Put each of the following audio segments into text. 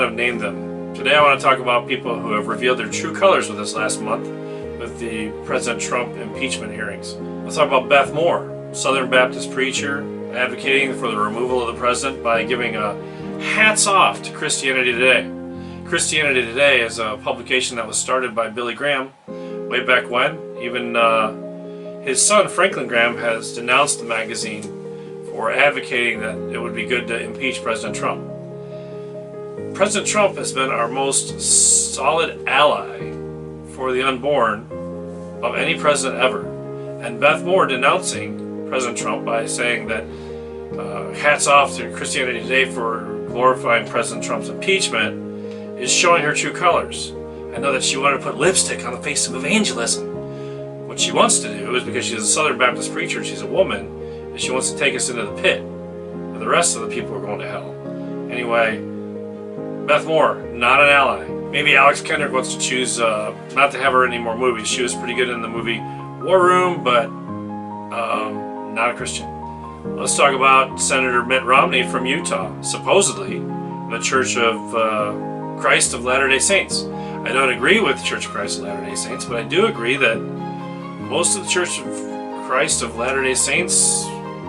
have named them. Today I want to talk about people who have revealed their true colors with this last month with the President Trump impeachment hearings. Let's talk about Beth Moore, Southern Baptist preacher, advocating for the removal of the president by giving a hats off to Christianity Today. Christianity Today is a publication that was started by Billy Graham way back when. Even his son Franklin Graham has denounced the magazine for advocating that it would be good to impeach President Trump. President Trump has been our most solid ally for the unborn of any president ever. And Beth Moore denouncing President Trump by saying that hats off to Christianity Today for glorifying President Trump's impeachment is showing her true colors. I know that she wanted to put lipstick on the face of evangelism. What she wants to do is, because she's a Southern Baptist preacher, she's a woman, and she wants to take us into the pit, and the rest of the people are going to hell. Anyway, Beth Moore, not an ally. Maybe Alex Kendrick wants to choose not to have her in any more movies. She was pretty good in the movie War Room, but not a Christian. Let's talk about Senator Mitt Romney from Utah, supposedly the Church of Christ of Latter-day Saints. I don't agree with the Church of Christ of Latter-day Saints, but I do agree that most of the Church of Christ of Latter-day Saints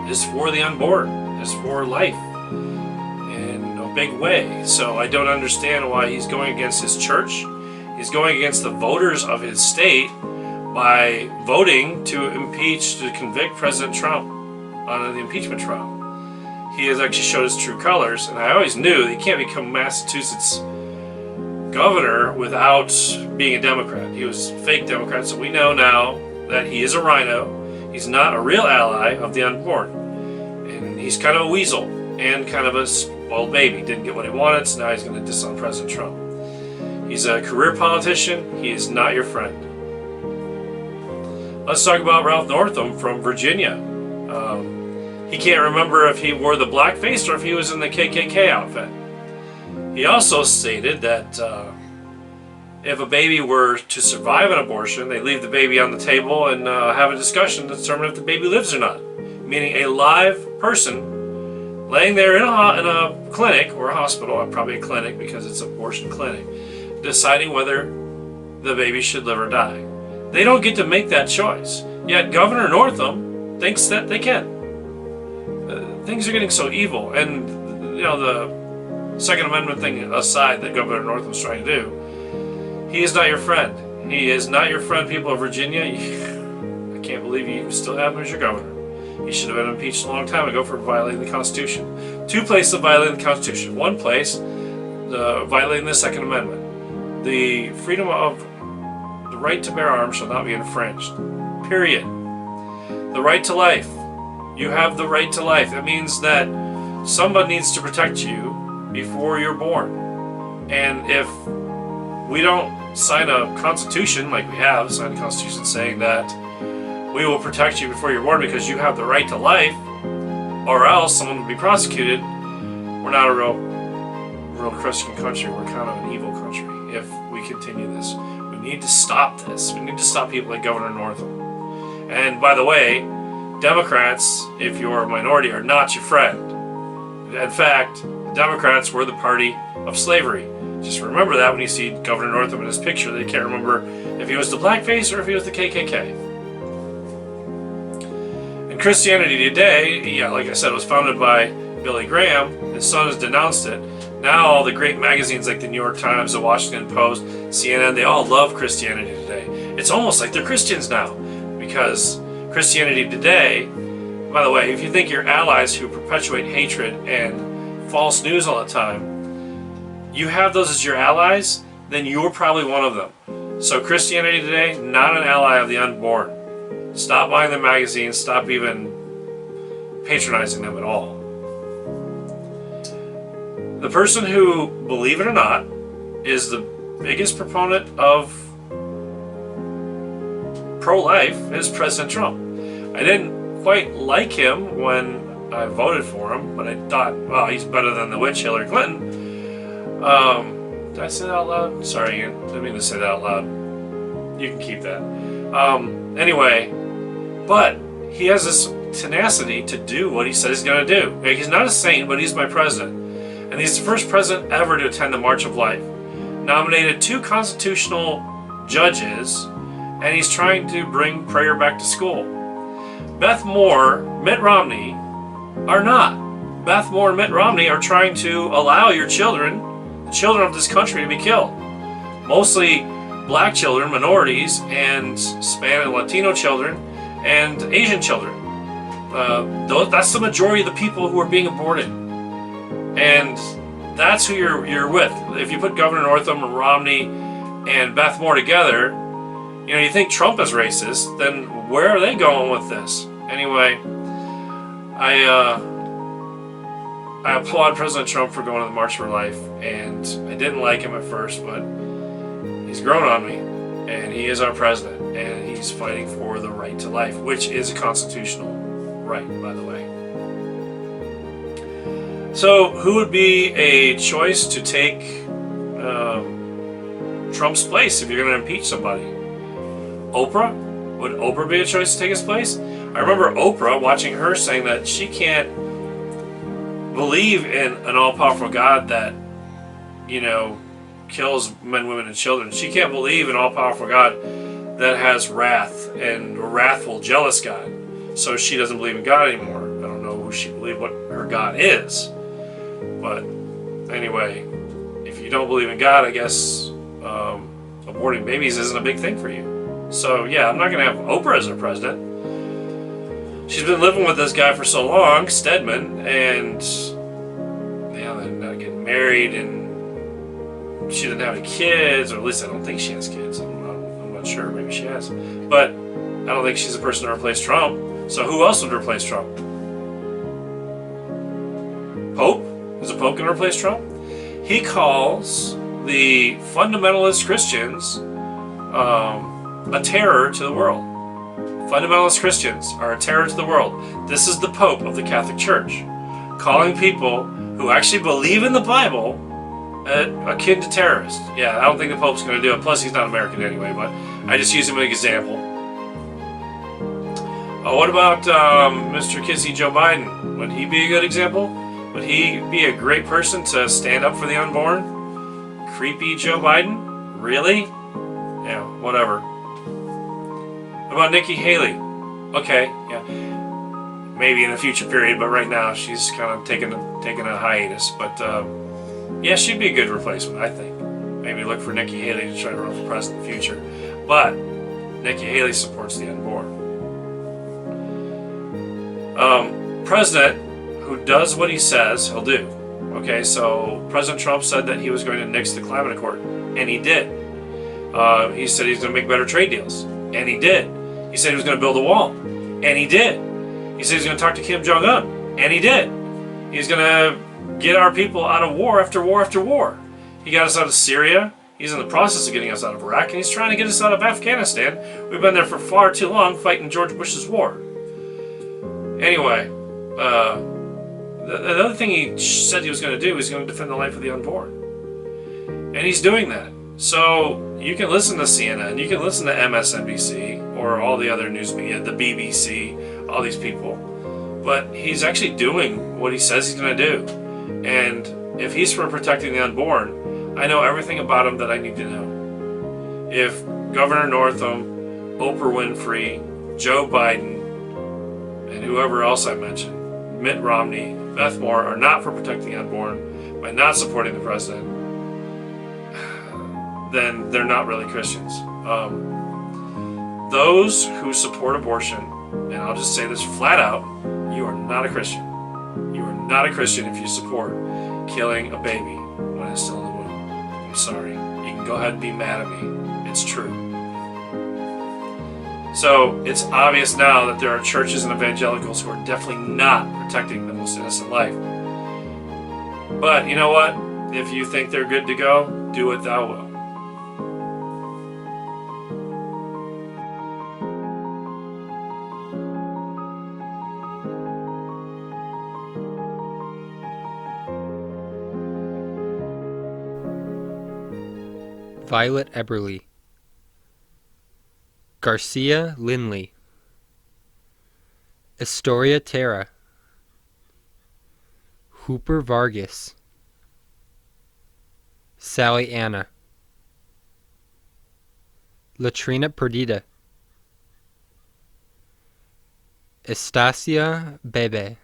is for the unborn, is for life in a big way. So I don't understand why he's going against his church. He's going against the voters of his state by voting to convict President Trump on the impeachment trial. He has actually showed his true colors, and I always knew that he can't become Massachusetts governor without being a Democrat. He was a fake Democrat, so we know now that he is a rhino. He's not a real ally of the unborn. And he's kind of a weasel and kind of a spoiled baby. Didn't get what he wanted, so now he's going to diss on President Trump. He's a career politician. He is not your friend. Let's talk about Ralph Northam from Virginia. He can't remember if he wore the blackface or if he was in the KKK outfit. He also stated that if a baby were to survive an abortion, they leave the baby on the table and have a discussion to determine if the baby lives or not. Meaning a live person laying there in a clinic or a hospital, probably a clinic because it's an abortion clinic, deciding whether the baby should live or die. They don't get to make that choice. Yet Governor Northam thinks that they can. Things are getting so evil, and the Second Amendment thing aside that Governor Northam's trying to do, he is not your friend. He is not your friend, people of Virginia. I can't believe you still have him as your governor. He should have been impeached a long time ago for violating the Constitution. Two places of violating the Constitution. One place, violating the Second Amendment. The freedom of the right to bear arms shall not be infringed. Period. The right to life. You have the right to life. That means that somebody needs to protect you before you're born. And if we don't sign a constitution like we have, signed a constitution saying that we will protect you before you're born because you have the right to life, or else someone will be prosecuted, we're not a real Christian country. We're kind of an evil country if we continue this. We need to stop this. We need to stop people like Governor Northam. And by the way, Democrats, if you're a minority, are not your friend. In fact, Democrats were the party of slavery. Just remember that when you see Governor Northam in his picture. They can't remember if he was the blackface or if he was the KKK. And Christianity Today, like I said, was founded by Billy Graham. His son has denounced it. Now all the great magazines like the New York Times, the Washington Post, CNN, they all love Christianity Today. It's almost like they're Christians now, because Christianity Today, by the way, if you think your allies who perpetuate hatred and false news all the time, you have those as your allies, then you're probably one of them. So Christianity Today, not an ally of the unborn. Stop buying their magazines, stop even patronizing them at all. The person who, believe it or not, is the biggest proponent of pro-life is President Trump. I didn't quite like him when I voted for him, but I thought, well, he's better than the witch Hillary Clinton. Did I say that out loud? Sorry, I didn't mean to say that out loud. You can keep that. Anyway, but he has this tenacity to do what he says he's going to do. Like, he's not a saint, but he's my president. And And he's the first president ever to attend the March of Life. Nominated 2 constitutional judges, and he's trying to bring prayer back to school. Beth Moore, Mitt Romney are not. Beth Moore and Mitt Romney are trying to allow your children, the children of this country, to be killed. Mostly black children, minorities, and Hispanic and Latino children, and Asian children. That's the majority of the people who are being aborted. And that's who you're with. If you put Governor Northam and Romney and Beth Moore together, you think Trump is racist, then where are they going with this? Anyway, I applaud President Trump for going to the March for Life, and I didn't like him at first, but he's grown on me, and he is our president, and he's fighting for the right to life, which is a constitutional right, by the way. So, who would be a choice to take Trump's place if you're going to impeach somebody? Oprah? Would Oprah be a choice to take his place? I remember Oprah, watching her, saying that she can't believe in an all-powerful God that, kills men, women, and children. She can't believe in an all-powerful God that has wrath and a wrathful, jealous God. So she doesn't believe in God anymore. I don't know who she believes, what her God is. But anyway, if you don't believe in God, I guess aborting babies isn't a big thing for you. So yeah, I'm not going to have Oprah as our president. She's been living with this guy for so long, Stedman, and they're not getting married, and she didn't have any kids, or at least I don't think she has kids. I'm not sure. Maybe she has, but I don't think she's the person to replace Trump. So who else would replace Trump? Pope? Is the Pope going to replace Trump? He calls the fundamentalist Christians a terror to the world. Fundamentalist Christians are a terror to the world. This is the Pope of the Catholic Church, calling people who actually believe in the Bible akin to terrorists. Yeah, I don't think the Pope's going to do it. Plus, he's not American anyway, but I just use him as an example. What about Mr. Kissy Joe Biden? Would he be a good example? Would he be a great person to stand up for the unborn? Creepy Joe Biden? Really? Yeah, whatever. What about Nikki Haley? Okay, yeah. Maybe in a future period, but right now she's kind of taking a hiatus. But yeah, she'd be a good replacement, I think. Maybe look for Nikki Haley to try to run for president in the future. But Nikki Haley supports the unborn. President who does what he says he'll do. Okay, so President Trump said that he was going to nix the climate accord, and he did. He said he's going to make better trade deals, and he did. He said he was going to build a wall, and he did. He said he was going to talk to Kim Jong-un, and he did. He's going to get our people out of war after war after war. He got us out of Syria. He's in the process of getting us out of Iraq, and he's trying to get us out of Afghanistan. We've been there for far too long fighting George Bush's war. Anyway, the other thing he said he was going to do is going to defend the life of the unborn. And he's doing that. So you can listen to CNN, you can listen to MSNBC, or all the other news media, the BBC, all these people. But he's actually doing what he says he's going to do. And if he's for protecting the unborn, I know everything about him that I need to know. If Governor Northam, Oprah Winfrey, Joe Biden, and whoever else I mentioned, Mitt Romney, Beth Moore, are not for protecting the unborn by not supporting the president, then they're not really Christians. Those who support abortion, and I'll just say this flat out, you are not a Christian. You are not a Christian if you support killing a baby when it's still in the womb. I'm sorry. You can go ahead and be mad at me. It's true. So it's obvious now that there are churches and evangelicals who are definitely not protecting the most innocent life. But you know what? If you think they're good to go, do what thou wilt. Violet Eberly, Garcia Linley, Astoria Terra, Hooper Vargas, Sally Anna, Latrina Perdita, Estacia Bebe,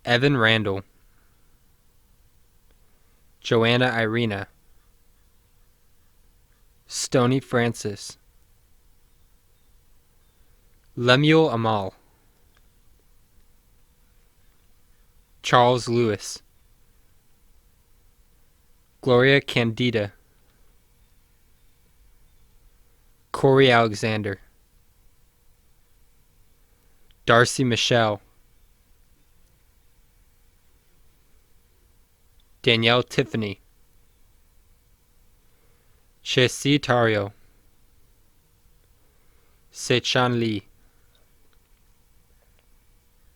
Evan Randall, Joanna Irina, Stony Francis, Lemuel Amal, Charles Lewis, Gloria Candida, Corey Alexander, Darcy Michelle, Danielle Tiffany, Chesi Tario, Sechan Lee,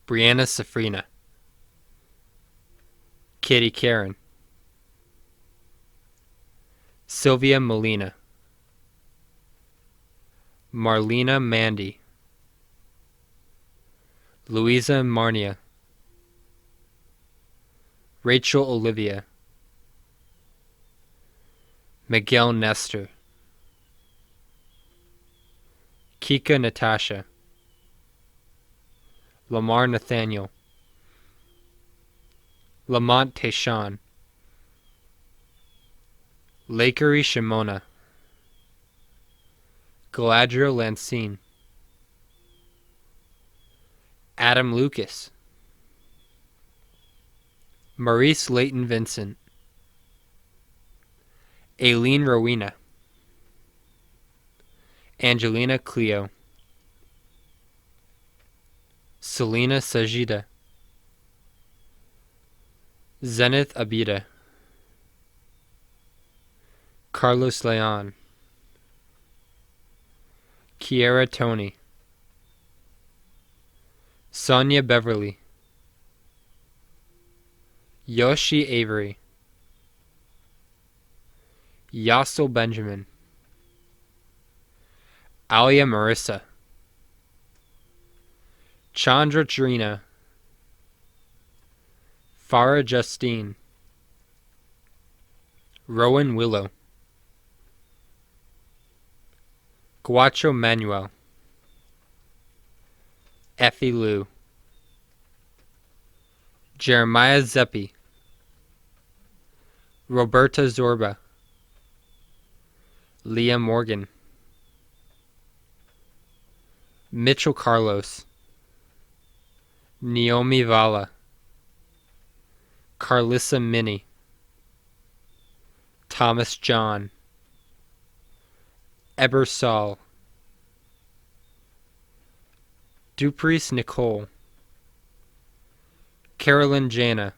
Brianna Safrina, Katie Karen, Sylvia Molina, Marlena Mandy, Louisa Marnia, Rachel Olivia, Miguel Nestor, Kika Natasha, Lamar Nathaniel, Lamont Tayshawn, Lakery Shimona, Galadriel Lancine, Adam Lucas, Maurice Leighton Vincent, Aileen Rowena, Angelina Cleo, Selena Sajida, Zenith Abida, Carlos Leon, Kiera Tony, Sonia Beverly, Yoshi Avery, Yassel Benjamin, Alia Marissa, Chandra Trina, Farah Justine, Rowan Willow, Guacho Manuel, Effie Lou, Jeremiah Zeppi, Roberta Zorba, Leah Morgan, Mitchell Carlos, Naomi Vala, Carlissa Minnie, Thomas John, Eber Saul, Duprice Nicole, Carolyn Jana,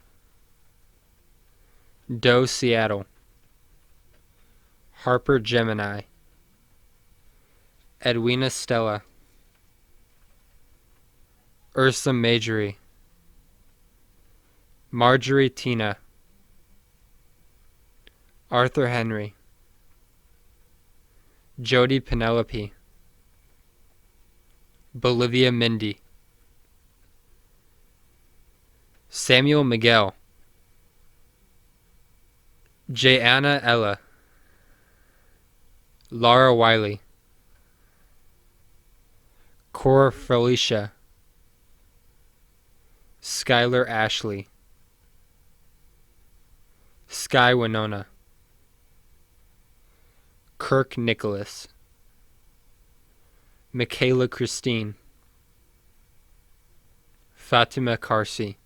Doe Seattle, Harper Gemini, Edwina Stella, Ursa Majorie, Marjorie Tina, Arthur Henry, Jody Penelope, Bolivia Mindy, Samuel Miguel, Jayana Ella, Laura Wiley, Cora Felicia, Skylar Ashley, Sky Winona, Kirk Nicholas, Michaela Christine, Fatima Karsi,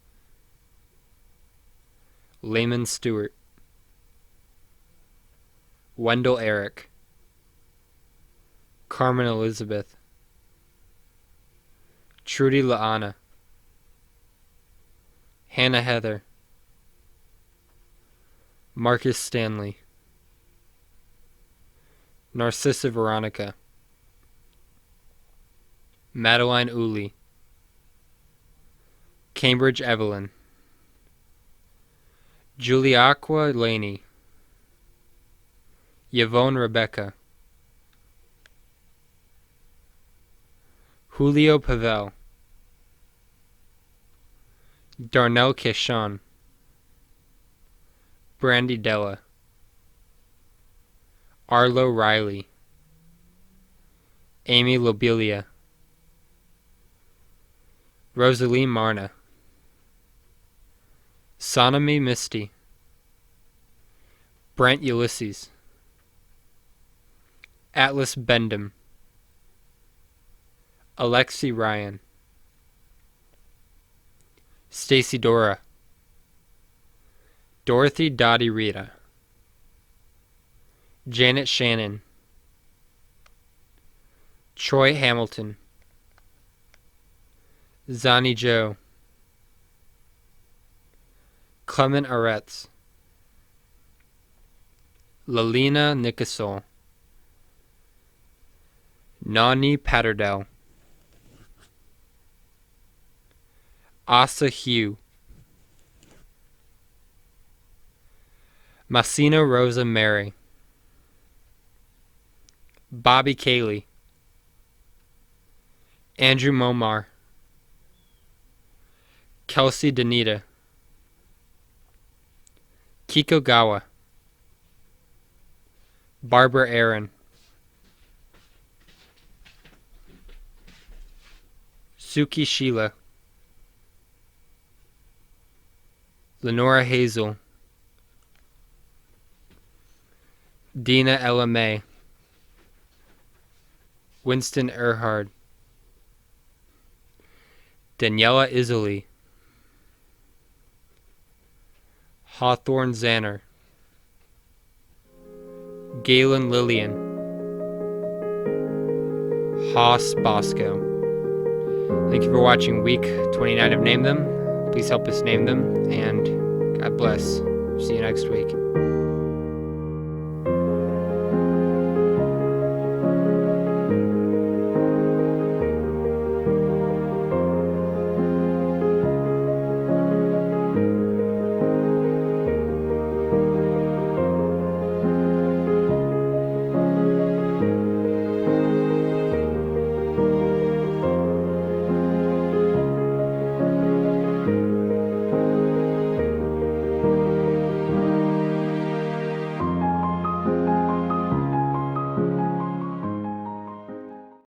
Layman Stewart, Wendell Eric, Carmen Elizabeth, Trudy Laana, Hannah Heather, Marcus Stanley, Narcissa Veronica, Madeline Uli, Cambridge Evelyn, Juliaqua Laney, Yvonne Rebecca, Julio Pavel, Darnell Keshan, Brandy Della, Arlo Riley, Amy Lobelia, Rosalie Marna, Sonami Misty, Brent Ulysses, Atlas Bendham, Alexi Ryan, Stacy Dora, Dorothy Dottie Rita, Janet Shannon, Troy Hamilton, Zani Joe, Clement Aretz, Lalina Nicasol, Nani Patterdell, Asa Hugh, Massina Rosa Mary, Bobby Cayley, Andrew Momar, Kelsey Danita, Kiko Gawa, Barbara Aaron, Suki Sheila, Lenora Hazel, Dina Ella May, Winston Erhard, Daniela Isley, Hawthorne Zanner, Galen Lillian, Haas Bosco. Thank you for watching week 29 of Name Them. Please help us name them, and God bless. See you next week.